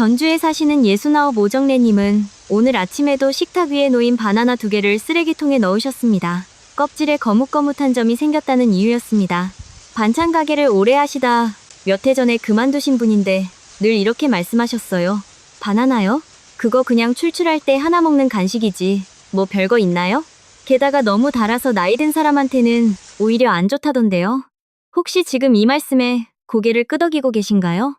전주에 사시는 69 오정래님은 오늘 아침에도 식탁 위에 놓인 바나나 2개를 쓰레기통에 넣으셨습니다. 껍질에 거뭇거뭇한 점이 생겼다는 이유였습니다. 반찬 가게를 오래 하시다 몇 해 전에 그만두신 분인데 늘 이렇게 말씀하셨어요. 바나나요? 그거 그냥 출출할 때 하나 먹는 간식이지 뭐 별거 있나요? 게다가 너무 달아서 나이 든 사람한테는 오히려 안 좋다던데요. 혹시 지금 이 말씀에 고개를 끄덕이고 계신가요?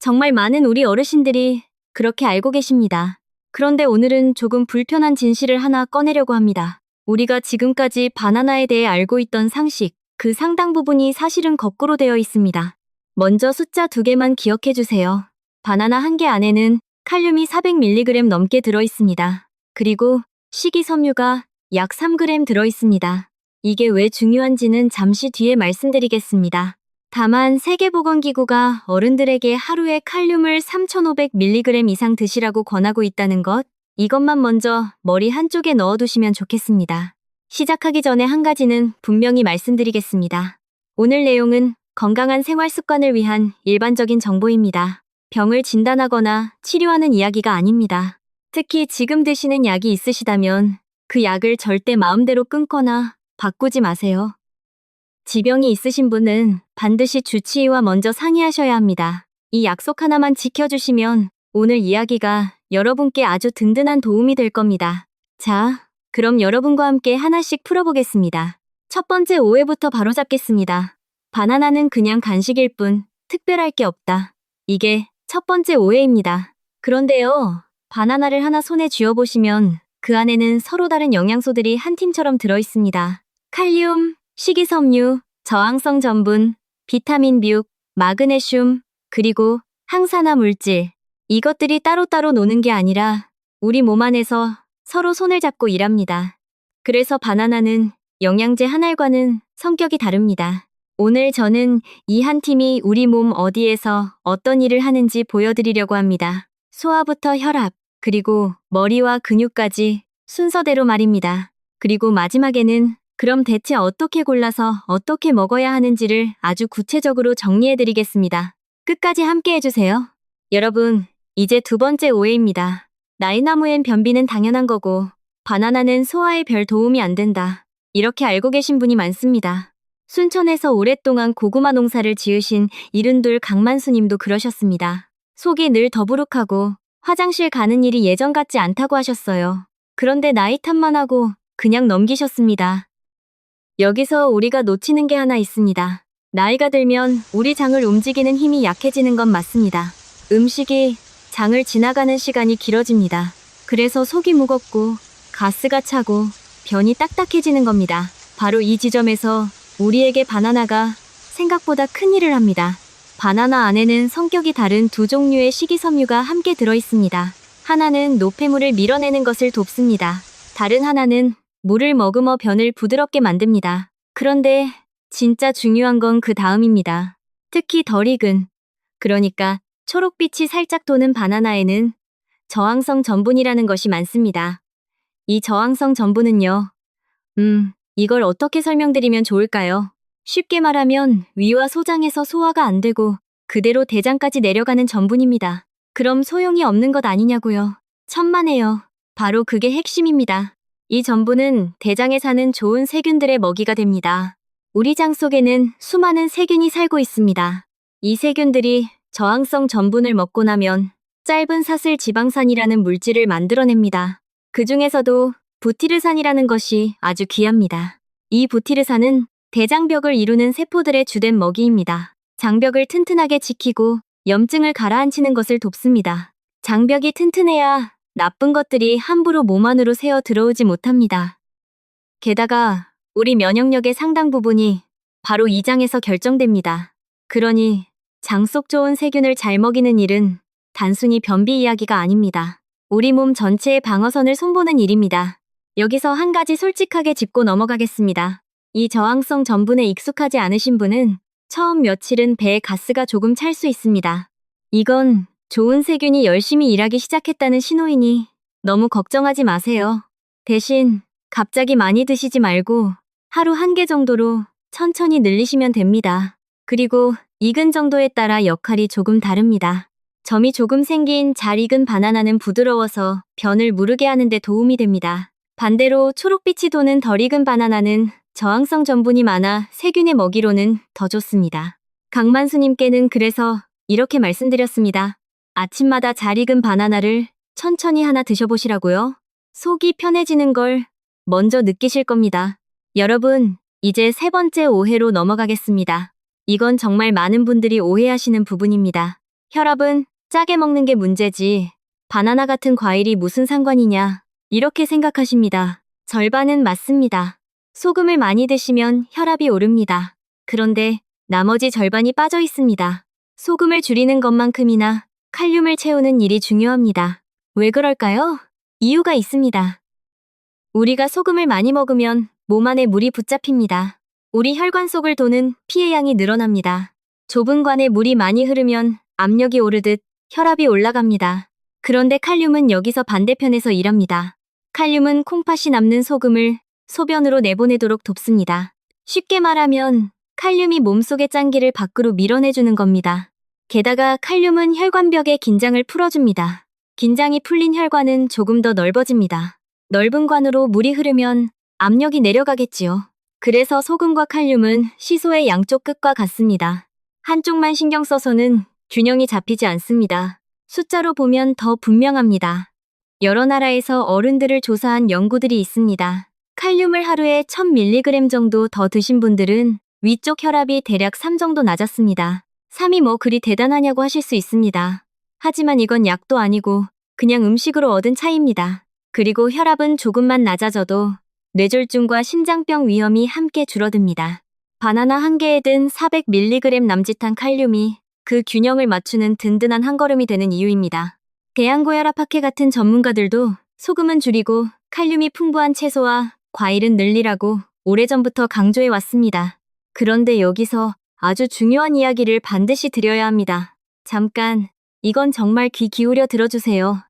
정말 많은 우리 어르신들이 그렇게 알고 계십니다. 그런데 오늘은 조금 불편한 진실을 하나 꺼내려고 합니다. 우리가 지금까지 바나나에 대해 알고 있던 상식, 그 상당 부분이 사실은 거꾸로 되어 있습니다. 먼저 숫자 2개만 기억해 주세요. 바나나 1개 안에는 칼륨이 400mg 넘게 들어 있습니다. 그리고 식이섬유가 약 3g 들어 있습니다. 이게 왜 중요한지는 잠시 뒤에 말씀드리겠습니다. 다만 세계보건기구가 어른들에게 하루에 칼륨을 3,500mg 이상 드시라고 권하고 있다는 것, 이것만 먼저 머리 한쪽에 넣어두시면 좋겠습니다. 시작하기 전에 한 가지는 분명히 말씀드리겠습니다. 오늘 내용은 건강한 생활 습관을 위한 일반적인 정보입니다. 병을 진단하거나 치료하는 이야기가 아닙니다. 특히 지금 드시는 약이 있으시다면 그 약을 절대 마음대로 끊거나 바꾸지 마세요. 지병이 있으신 분은 반드시 주치의와 먼저 상의하셔야 합니다. 이 약속 하나만 지켜주시면 오늘 이야기가 여러분께 아주 든든한 도움이 될 겁니다. 자, 그럼 여러분과 함께 하나씩 풀어보겠습니다. 첫 번째 오해부터 바로잡겠습니다. 바나나는 그냥 간식일 뿐 특별할 게 없다. 이게 첫 번째 오해입니다. 그런데요, 바나나를 하나 손에 쥐어보시면 그 안에는 서로 다른 영양소들이 한 팀처럼 들어있습니다. 칼륨, 식이섬유, 저항성 전분, 비타민 B6, 마그네슘, 그리고 항산화 물질. 이것들이 따로따로 노는 게 아니라 우리 몸 안에서 서로 손을 잡고 일합니다. 그래서 바나나는 영양제 한 알과는 성격이 다릅니다. 오늘 저는 이 한 팀이 우리 몸 어디에서 어떤 일을 하는지 보여드리려고 합니다. 소화부터 혈압, 그리고 머리와 근육까지 순서대로 말입니다. 그리고 마지막에는 그럼 대체 어떻게 골라서 어떻게 먹어야 하는지를 아주 구체적으로 정리해드리겠습니다. 끝까지 함께 해주세요. 여러분, 이제 두 번째 오해입니다. 나이나무엔 변비는 당연한 거고 바나나는 소화에 별 도움이 안 된다. 이렇게 알고 계신 분이 많습니다. 순천에서 오랫동안 고구마 농사를 지으신 이른돌 강만수님도 그러셨습니다. 속이 늘 더부룩하고 화장실 가는 일이 예전 같지 않다고 하셨어요. 그런데 나이 탓만 하고 그냥 넘기셨습니다. 여기서 우리가 놓치는 게 하나 있습니다. 나이가 들면 우리 장을 움직이는 힘이 약해지는 건 맞습니다. 음식이 장을 지나가는 시간이 길어집니다. 그래서 속이 무겁고 가스가 차고 변이 딱딱해지는 겁니다. 바로 이 지점에서 우리에게 바나나가 생각보다 큰 일을 합니다. 바나나 안에는 성격이 다른 두 종류의 식이섬유가 함께 들어있습니다. 하나는 노폐물을 밀어내는 것을 돕습니다. 다른 하나는 물을 머금어 변을 부드럽게 만듭니다. 그런데 진짜 중요한 건 그 다음입니다. 특히 덜 익은, 그러니까 초록빛이 살짝 도는 바나나에는 저항성 전분이라는 것이 많습니다. 이 저항성 전분은요, 이걸 어떻게 설명드리면 좋을까요? 쉽게 말하면 위와 소장에서 소화가 안 되고 그대로 대장까지 내려가는 전분입니다. 그럼 소용이 없는 것 아니냐고요? 천만에요. 바로 그게 핵심입니다. 이 전분은 대장에 사는 좋은 세균들의 먹이가 됩니다. 우리 장 속에는 수많은 세균이 살고 있습니다. 이 세균들이 저항성 전분을 먹고 나면 짧은 사슬 지방산이라는 물질을 만들어냅니다. 그 중에서도 부티르산이라는 것이 아주 귀합니다. 이 부티르산은 대장벽을 이루는 세포들의 주된 먹이입니다. 장벽을 튼튼하게 지키고 염증을 가라앉히는 것을 돕습니다. 장벽이 튼튼해야 나쁜 것들이 함부로 몸 안으로 새어 들어오지 못합니다. 게다가 우리 면역력의 상당 부분이 바로 이 장에서 결정됩니다. 그러니 장 속 좋은 세균을 잘 먹이는 일은 단순히 변비 이야기가 아닙니다. 우리 몸 전체의 방어선을 손보는 일입니다. 여기서 한 가지 솔직하게 짚고 넘어가겠습니다. 이 저항성 전분에 익숙하지 않으신 분은 처음 며칠은 배에 가스가 조금 찰 수 있습니다. 이건 좋은 세균이 열심히 일하기 시작했다는 신호이니 너무 걱정하지 마세요. 대신 갑자기 많이 드시지 말고 하루 1개 정도로 천천히 늘리시면 됩니다. 그리고 익은 정도에 따라 역할이 조금 다릅니다. 점이 조금 생긴 잘 익은 바나나는 부드러워서 변을 무르게 하는 데 도움이 됩니다. 반대로 초록빛이 도는 덜 익은 바나나는 저항성 전분이 많아 세균의 먹이로는 더 좋습니다. 강만수님께는 그래서 이렇게 말씀드렸습니다. 아침마다 잘 익은 바나나를 천천히 하나 드셔보시라고요. 속이 편해지는 걸 먼저 느끼실 겁니다. 여러분, 이제 세 번째 오해로 넘어가겠습니다. 이건 정말 많은 분들이 오해하시는 부분입니다. 혈압은 짜게 먹는 게 문제지 바나나 같은 과일이 무슨 상관이냐 이렇게 생각하십니다. 절반은 맞습니다. 소금을 많이 드시면 혈압이 오릅니다. 그런데 나머지 절반이 빠져 있습니다. 소금을 줄이는 것만큼이나 칼륨을 채우는 일이 중요합니다. 왜 그럴까요? 이유가 있습니다. 우리가 소금을 많이 먹으면 몸 안에 물이 붙잡힙니다. 우리 혈관 속을 도는 피의 양이 늘어납니다. 좁은 관에 물이 많이 흐르면 압력이 오르듯 혈압이 올라갑니다. 그런데 칼륨은 여기서 반대편에서 일합니다. 칼륨은 콩팥이 남는 소금을 소변으로 내보내도록 돕습니다. 쉽게 말하면 칼륨이 몸속의 짠기를 밖으로 밀어내주는 겁니다. 게다가 칼륨은 혈관벽의 긴장을 풀어줍니다. 긴장이 풀린 혈관은 조금 더 넓어집니다. 넓은 관으로 물이 흐르면 압력이 내려가겠지요. 그래서 소금과 칼륨은 시소의 양쪽 끝과 같습니다. 한쪽만 신경 써서는 균형이 잡히지 않습니다. 숫자로 보면 더 분명합니다. 여러 나라에서 어른들을 조사한 연구들이 있습니다. 칼륨을 하루에 1000mg 정도 더 드신 분들은 위쪽 혈압이 대략 3 정도 낮았습니다. 3이 뭐 그리 대단하냐고 하실 수 있습니다. 하지만 이건 약도 아니고 그냥 음식으로 얻은 차이입니다. 그리고 혈압은 조금만 낮아져도 뇌졸중과 심장병 위험이 함께 줄어듭니다. 바나나 한 개에 든 400mg 남짓한 칼륨이 그 균형을 맞추는 든든한 한걸음이 되는 이유입니다. 대한고혈압학회 같은 전문가들도 소금은 줄이고 칼륨이 풍부한 채소와 과일은 늘리라고 오래전부터 강조해 왔습니다. 그런데 여기서 아주 중요한 이야기를 반드시 드려야 합니다. 잠깐, 이건 정말 귀 기울여 들어주세요.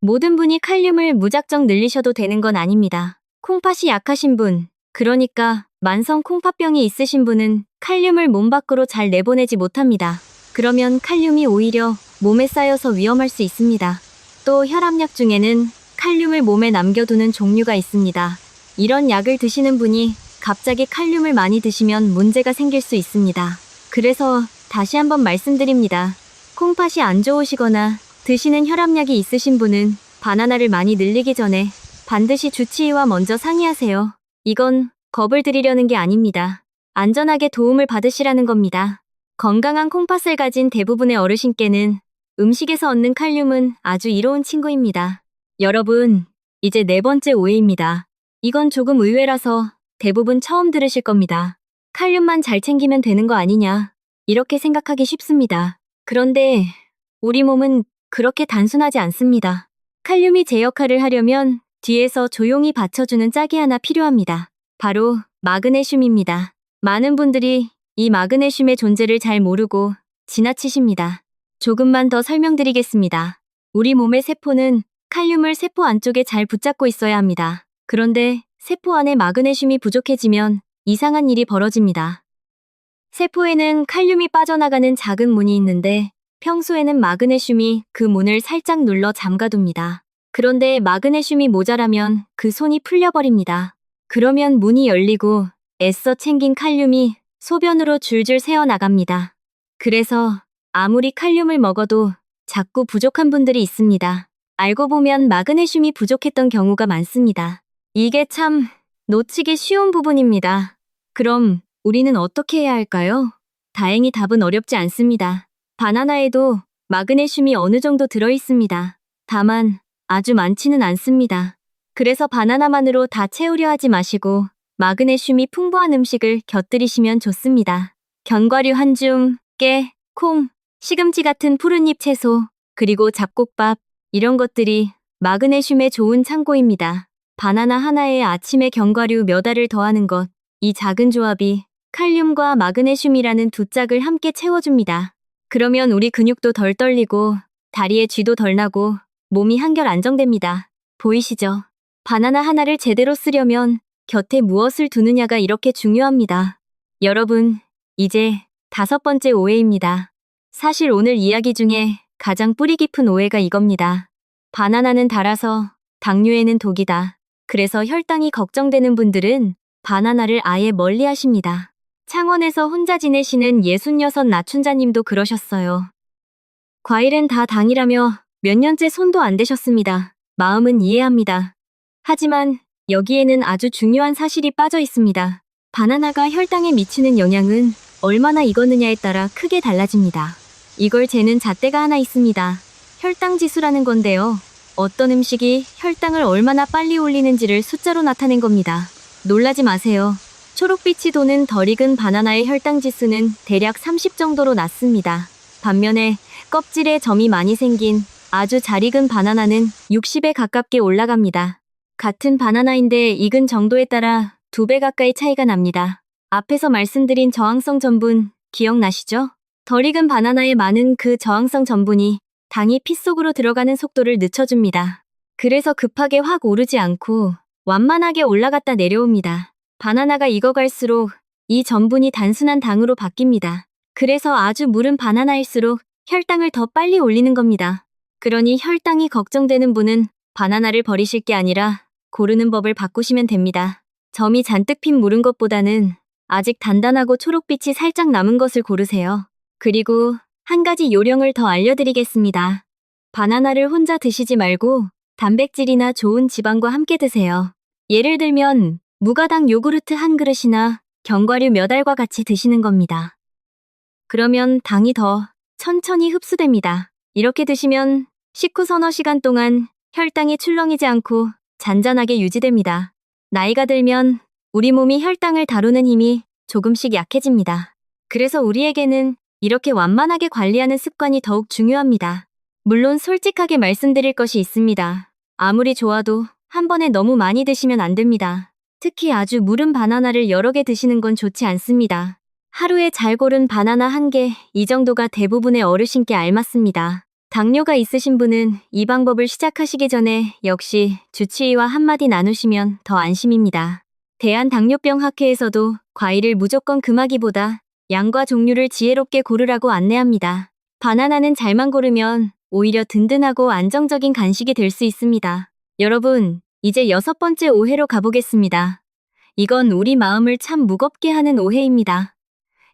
모든 분이 칼륨을 무작정 늘리셔도 되는 건 아닙니다. 콩팥이 약하신 분, 그러니까 만성 콩팥병이 있으신 분은 칼륨을 몸 밖으로 잘 내보내지 못합니다. 그러면 칼륨이 오히려 몸에 쌓여서 위험할 수 있습니다. 또 혈압약 중에는 칼륨을 몸에 남겨두는 종류가 있습니다. 이런 약을 드시는 분이 갑자기 칼륨을 많이 드시면 문제가 생길 수 있습니다. 그래서 다시 한번 말씀드립니다. 콩팥이 안 좋으시거나 드시는 혈압약이 있으신 분은 바나나를 많이 늘리기 전에 반드시 주치의와 먼저 상의하세요. 이건 겁을 드리려는 게 아닙니다. 안전하게 도움을 받으시라는 겁니다. 건강한 콩팥을 가진 대부분의 어르신께는 음식에서 얻는 칼륨은 아주 이로운 친구입니다. 여러분, 이제 네 번째 오해입니다. 이건 조금 의외라서 대부분 처음 들으실 겁니다. 칼륨만 잘 챙기면 되는 거 아니냐, 이렇게 생각하기 쉽습니다. 그런데 우리 몸은 그렇게 단순하지 않습니다. 칼륨이 제 역할을 하려면 뒤에서 조용히 받쳐주는 짝이 하나 필요합니다. 바로 마그네슘입니다. 많은 분들이 이 마그네슘의 존재를 잘 모르고 지나치십니다. 조금만 더 설명드리겠습니다. 우리 몸의 세포는 칼륨을 세포 안쪽에 잘 붙잡고 있어야 합니다. 그런데 세포 안에 마그네슘이 부족해지면 이상한 일이 벌어집니다. 세포에는 칼륨이 빠져나가는 작은 문이 있는데 평소에는 마그네슘이 그 문을 살짝 눌러 잠가둡니다. 그런데 마그네슘이 모자라면 그 손이 풀려버립니다. 그러면 문이 열리고 애써 챙긴 칼륨이 소변으로 줄줄 새어나갑니다. 그래서 아무리 칼륨을 먹어도 자꾸 부족한 분들이 있습니다. 알고 보면 마그네슘이 부족했던 경우가 많습니다. 이게 참 놓치기 쉬운 부분입니다. 그럼 우리는 어떻게 해야 할까요? 다행히 답은 어렵지 않습니다. 바나나에도 마그네슘이 어느 정도 들어있습니다. 다만 아주 많지는 않습니다. 그래서 바나나만으로 다 채우려 하지 마시고 마그네슘이 풍부한 음식을 곁들이시면 좋습니다. 견과류 한 줌, 깨, 콩, 시금치 같은 푸른잎 채소, 그리고 잡곡밥, 이런 것들이 마그네슘의 좋은 창고입니다. 바나나 하나에 아침에 견과류 몇 알을 더하는 것, 이 작은 조합이 칼륨과 마그네슘이라는 두 짝을 함께 채워줍니다. 그러면 우리 근육도 덜 떨리고 다리에 쥐도 덜 나고 몸이 한결 안정됩니다. 보이시죠? 바나나 하나를 제대로 쓰려면 곁에 무엇을 두느냐가 이렇게 중요합니다. 여러분, 이제 5번째 오해입니다. 사실 오늘 이야기 중에 가장 뿌리 깊은 오해가 이겁니다. 바나나는 달아서 당뇨에는 독이다. 그래서 혈당이 걱정되는 분들은 바나나를 아예 멀리 하십니다. 창원에서 혼자 지내시는 66 나춘자님도 그러셨어요. 과일은 다 당이라며 몇 년째 손도 안 대셨습니다. 마음은 이해합니다. 하지만 여기에는 아주 중요한 사실이 빠져 있습니다. 바나나가 혈당에 미치는 영향은 얼마나 익었느냐에 따라 크게 달라집니다. 이걸 재는 잣대가 하나 있습니다. 혈당 지수라는 건데요. 어떤 음식이 혈당을 얼마나 빨리 올리는지를 숫자로 나타낸 겁니다. 놀라지 마세요. 초록빛이 도는 덜 익은 바나나의 혈당 지수는 대략 30 정도로 낮습니다. 반면에 껍질에 점이 많이 생긴 아주 잘 익은 바나나는 60에 가깝게 올라갑니다. 같은 바나나인데 익은 정도에 따라 2배 가까이 차이가 납니다. 앞에서 말씀드린 저항성 전분 기억나시죠? 덜 익은 바나나에 많은 그 저항성 전분이 당이 피 속으로 들어가는 속도를 늦춰줍니다. 그래서 급하게 확 오르지 않고 완만하게 올라갔다 내려옵니다. 바나나가 익어갈수록 이 전분이 단순한 당으로 바뀝니다. 그래서 아주 무른 바나나일수록 혈당을 더 빨리 올리는 겁니다. 그러니 혈당이 걱정되는 분은 바나나를 버리실 게 아니라 고르는 법을 바꾸시면 됩니다. 점이 잔뜩 핀 무른 것보다는 아직 단단하고 초록빛이 살짝 남은 것을 고르세요. 그리고 한 가지 요령을 더 알려드리겠습니다. 바나나를 혼자 드시지 말고 단백질이나 좋은 지방과 함께 드세요. 예를 들면 무가당 요구르트 한 그릇이나 견과류 몇 알과 같이 드시는 겁니다. 그러면 당이 더 천천히 흡수됩니다. 이렇게 드시면 식후 서너 시간 동안 혈당이 출렁이지 않고 잔잔하게 유지됩니다. 나이가 들면 우리 몸이 혈당을 다루는 힘이 조금씩 약해집니다. 그래서 우리에게는 이렇게 완만하게 관리하는 습관이 더욱 중요합니다. 물론 솔직하게 말씀드릴 것이 있습니다. 아무리 좋아도 한 번에 너무 많이 드시면 안 됩니다. 특히 아주 무른 바나나를 여러 개 드시는 건 좋지 않습니다. 하루에 잘 고른 바나나 1개, 이 정도가 대부분의 어르신께 알맞습니다. 당뇨가 있으신 분은 이 방법을 시작하시기 전에 역시 주치의와 한마디 나누시면 더 안심입니다. 대한당뇨병학회에서도 과일을 무조건 금하기보다 양과 종류를 지혜롭게 고르라고 안내합니다. 바나나는 잘만 고르면 오히려 든든하고 안정적인 간식이 될 수 있습니다. 여러분, 이제 6번째 오해로 가보겠습니다. 이건 우리 마음을 참 무겁게 하는 오해입니다.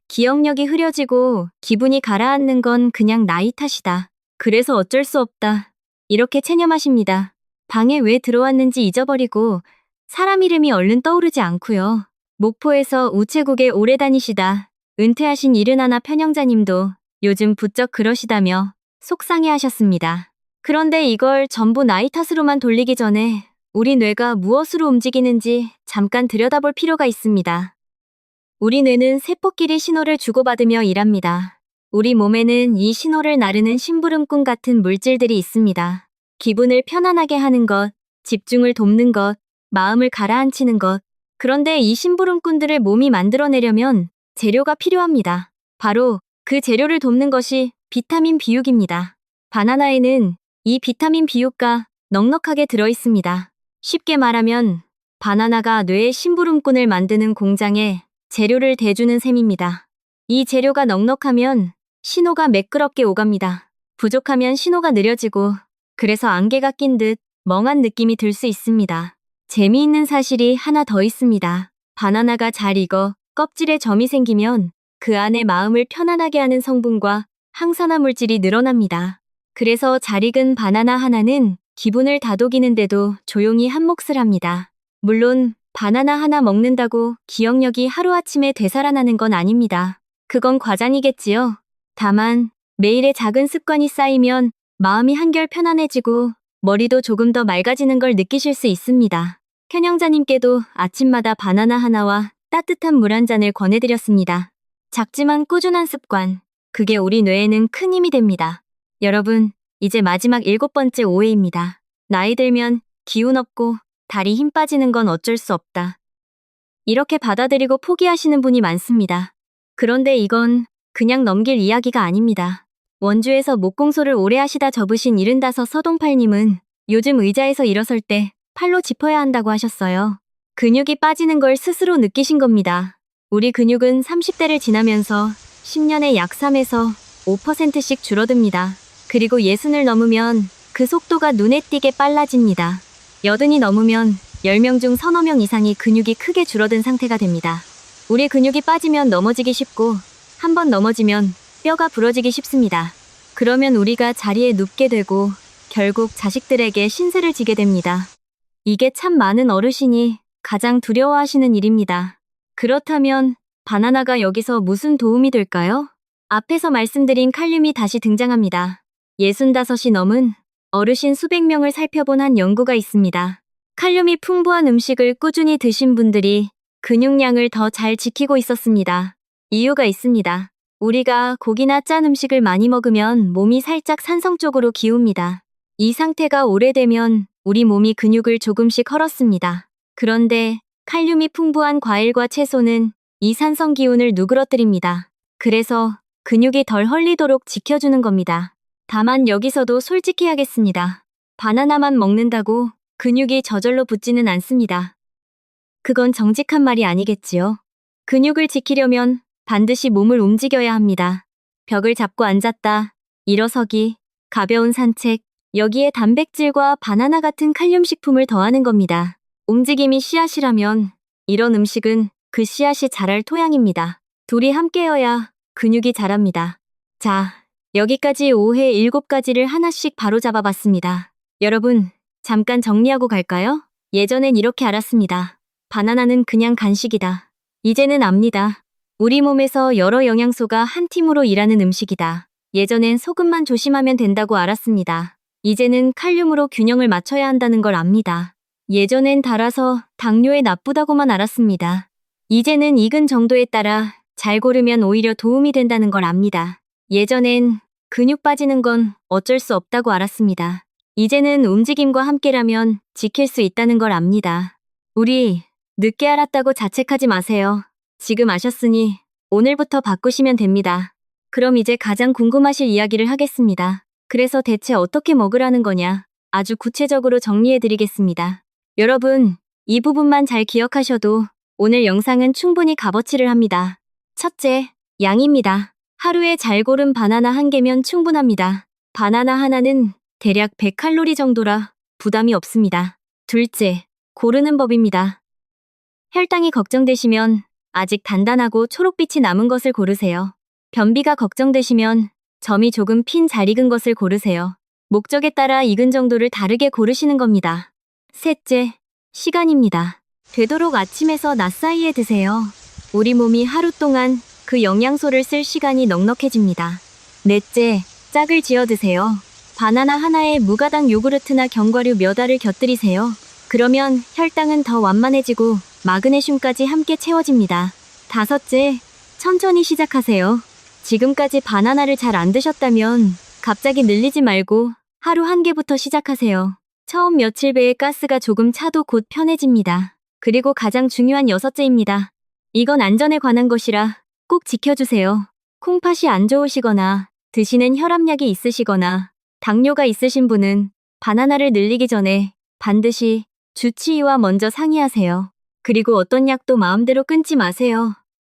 기억력이 흐려지고 기분이 가라앉는 건 그냥 나이 탓이다. 그래서 어쩔 수 없다. 이렇게 체념하십니다. 방에 왜 들어왔는지 잊어버리고 사람 이름이 얼른 떠오르지 않고요. 목포에서 우체국에 오래 다니시다 은퇴하신 71 편영자님도 요즘 부쩍 그러시다며 속상해하셨습니다. 그런데 이걸 전부 나이 탓으로만 돌리기 전에 우리 뇌가 무엇으로 움직이는지 잠깐 들여다볼 필요가 있습니다. 우리 뇌는 세포끼리 신호를 주고받으며 일합니다. 우리 몸에는 이 신호를 나르는 심부름꾼 같은 물질들이 있습니다. 기분을 편안하게 하는 것, 집중을 돕는 것, 마음을 가라앉히는 것. 그런데 이 심부름꾼들을 몸이 만들어내려면 재료가 필요합니다. 바로 그 재료를 돕는 것이 비타민 B6입니다. 바나나에는 이 비타민 B6가 넉넉하게 들어있습니다. 쉽게 말하면 바나나가 뇌의 심부름꾼을 만드는 공장에 재료를 대주는 셈입니다. 이 재료가 넉넉하면 신호가 매끄럽게 오갑니다. 부족하면 신호가 느려지고 그래서 안개가 낀 듯 멍한 느낌이 들 수 있습니다. 재미있는 사실이 하나 더 있습니다. 바나나가 잘 익어 껍질에 점이 생기면 그 안에 마음을 편안하게 하는 성분과 항산화 물질이 늘어납니다. 그래서 잘 익은 바나나 하나는 기분을 다독이는데도 조용히 한 몫을 합니다. 물론 바나나 하나 먹는다고 기억력이 하루아침에 되살아나는 건 아닙니다. 그건 과장이겠지요. 다만 매일의 작은 습관이 쌓이면 마음이 한결 편안해지고 머리도 조금 더 맑아지는 걸 느끼실 수 있습니다. 현영자님께도 아침마다 바나나 하나와 따뜻한 물 한 잔을 권해드렸습니다. 작지만 꾸준한 습관, 그게 우리 뇌에는 큰 힘이 됩니다. 여러분, 이제 마지막 7번째 오해입니다. 나이 들면 기운 없고 다리 힘 빠지는 건 어쩔 수 없다. 이렇게 받아들이고 포기하시는 분이 많습니다. 그런데 이건 그냥 넘길 이야기가 아닙니다. 원주에서 목공소를 오래 하시다 접으신 75 서동팔님은 요즘 의자에서 일어설 때 팔로 짚어야 한다고 하셨어요. 근육이 빠지는 걸 스스로 느끼신 겁니다. 우리 근육은 30대를 지나면서 10년에 약 3에서 5%씩 줄어듭니다. 그리고 60을 넘으면 그 속도가 눈에 띄게 빨라집니다. 80이 넘으면 10명 중 서너 명 이상이 근육이 크게 줄어든 상태가 됩니다. 우리 근육이 빠지면 넘어지기 쉽고 한번 넘어지면 뼈가 부러지기 쉽습니다. 그러면 우리가 자리에 눕게 되고 결국 자식들에게 신세를 지게 됩니다. 이게 참 많은 어르신이 가장 두려워하시는 일입니다. 그렇다면 바나나가 여기서 무슨 도움이 될까요? 앞에서 말씀드린 칼륨이 다시 등장합니다. 65이 넘은 어르신 수백 명을 살펴본 한 연구가 있습니다. 칼륨이 풍부한 음식을 꾸준히 드신 분들이 근육량을 더 잘 지키고 있었습니다. 이유가 있습니다. 우리가 고기나 짠 음식을 많이 먹으면 몸이 살짝 산성 쪽으로 기웁니다. 이 상태가 오래되면 우리 몸이 근육을 조금씩 헐었습니다. 그런데 칼륨이 풍부한 과일과 채소는 이 산성 기운을 누그러뜨립니다. 그래서 근육이 덜 헐리도록 지켜주는 겁니다. 다만 여기서도 솔직해야겠습니다. 바나나만 먹는다고 근육이 저절로 붙지는 않습니다. 그건 정직한 말이 아니겠지요. 근육을 지키려면 반드시 몸을 움직여야 합니다. 벽을 잡고 앉았다, 일어서기, 가벼운 산책, 여기에 단백질과 바나나 같은 칼륨 식품을 더하는 겁니다. 움직임이 씨앗이라면 이런 음식은 그 씨앗이 자랄 토양입니다. 둘이 함께여야 근육이 자랍니다. 자, 여기까지 오해 7가지를 하나씩 바로 잡아봤습니다. 여러분, 잠깐 정리하고 갈까요? 예전엔 이렇게 알았습니다. 바나나는 그냥 간식이다. 이제는 압니다. 우리 몸에서 여러 영양소가 한 팀으로 일하는 음식이다. 예전엔 소금만 조심하면 된다고 알았습니다. 이제는 칼륨으로 균형을 맞춰야 한다는 걸 압니다. 예전엔 달아서 당뇨에 나쁘다고만 알았습니다. 이제는 익은 정도에 따라 잘 고르면 오히려 도움이 된다는 걸 압니다. 예전엔 근육 빠지는 건 어쩔 수 없다고 알았습니다. 이제는 움직임과 함께라면 지킬 수 있다는 걸 압니다. 우리 늦게 알았다고 자책하지 마세요. 지금 아셨으니 오늘부터 바꾸시면 됩니다. 그럼 이제 가장 궁금하실 이야기를 하겠습니다. 그래서 대체 어떻게 먹으라는 거냐? 아주 구체적으로 정리해드리겠습니다. 여러분, 이 부분만 잘 기억하셔도 오늘 영상은 충분히 값어치를 합니다. 첫째, 양입니다. 하루에 잘 고른 바나나 1개면 충분합니다. 바나나 하나는 대략 100칼로리 정도라 부담이 없습니다. 둘째, 고르는 법입니다. 혈당이 걱정되시면 아직 단단하고 초록빛이 남은 것을 고르세요. 변비가 걱정되시면 점이 조금 핀 잘 익은 것을 고르세요. 목적에 따라 익은 정도를 다르게 고르시는 겁니다. 셋째, 시간입니다. 되도록 아침에서 낮 사이에 드세요. 우리 몸이 하루 동안 그 영양소를 쓸 시간이 넉넉해집니다. 넷째, 짝을 지어 드세요. 바나나 하나에 무가당 요구르트나 견과류 몇 알을 곁들이세요. 그러면 혈당은 더 완만해지고 마그네슘까지 함께 채워집니다. 다섯째, 천천히 시작하세요. 지금까지 바나나를 잘 안 드셨다면 갑자기 늘리지 말고 하루 1개부터 시작하세요. 처음 며칠 배의 가스가 조금 차도 곧 편해집니다. 그리고 가장 중요한 여섯째입니다. 이건 안전에 관한 것이라 꼭 지켜주세요. 콩팥이 안 좋으시거나 드시는 혈압약이 있으시거나 당뇨가 있으신 분은 바나나를 늘리기 전에 반드시 주치의와 먼저 상의하세요. 그리고 어떤 약도 마음대로 끊지 마세요.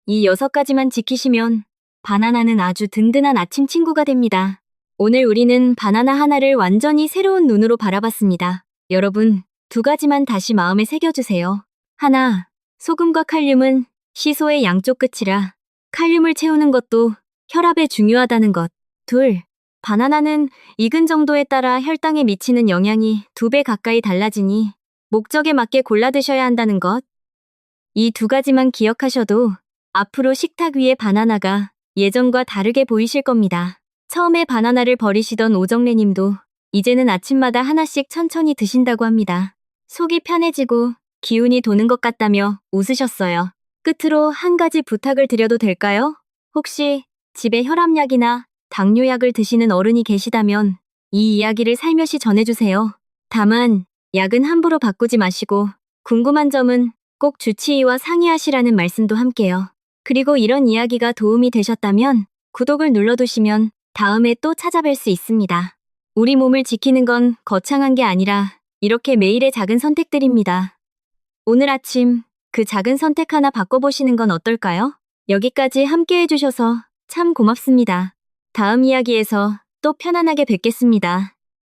이 6가지만 지키시면 바나나는 아주 든든한 아침 친구가 됩니다. 오늘 우리는 바나나 하나를 완전히 새로운 눈으로 바라봤습니다. 여러분, 2가지만 다시 마음에 새겨주세요. 하나, 소금과 칼륨은 시소의 양쪽 끝이라 칼륨을 채우는 것도 혈압에 중요하다는 것. 둘, 바나나는 익은 정도에 따라 혈당에 미치는 영향이 2배 가까이 달라지니 목적에 맞게 골라 드셔야 한다는 것. 이 2가지만 기억하셔도 앞으로 식탁 위에 바나나가 예전과 다르게 보이실 겁니다. 처음에 바나나를 버리시던 오정래님도 이제는 아침마다 하나씩 천천히 드신다고 합니다. 속이 편해지고 기운이 도는 것 같다며 웃으셨어요. 끝으로 한 가지 부탁을 드려도 될까요? 혹시 집에 혈압약이나 당뇨약을 드시는 어른이 계시다면 이 이야기를 살며시 전해주세요. 다만 약은 함부로 바꾸지 마시고 궁금한 점은 꼭 주치의와 상의하시라는 말씀도 함께요. 그리고 이런 이야기가 도움이 되셨다면 구독을 눌러두시면 다음에 또 찾아뵐 수 있습니다. 우리 몸을 지키는 건 거창한 게 아니라 이렇게 매일의 작은 선택들입니다. 오늘 아침 그 작은 선택 하나 바꿔보시는 건 어떨까요? 여기까지 함께 해주셔서 참 고맙습니다. 다음 이야기에서 또 또 편안하게 뵙겠습니다.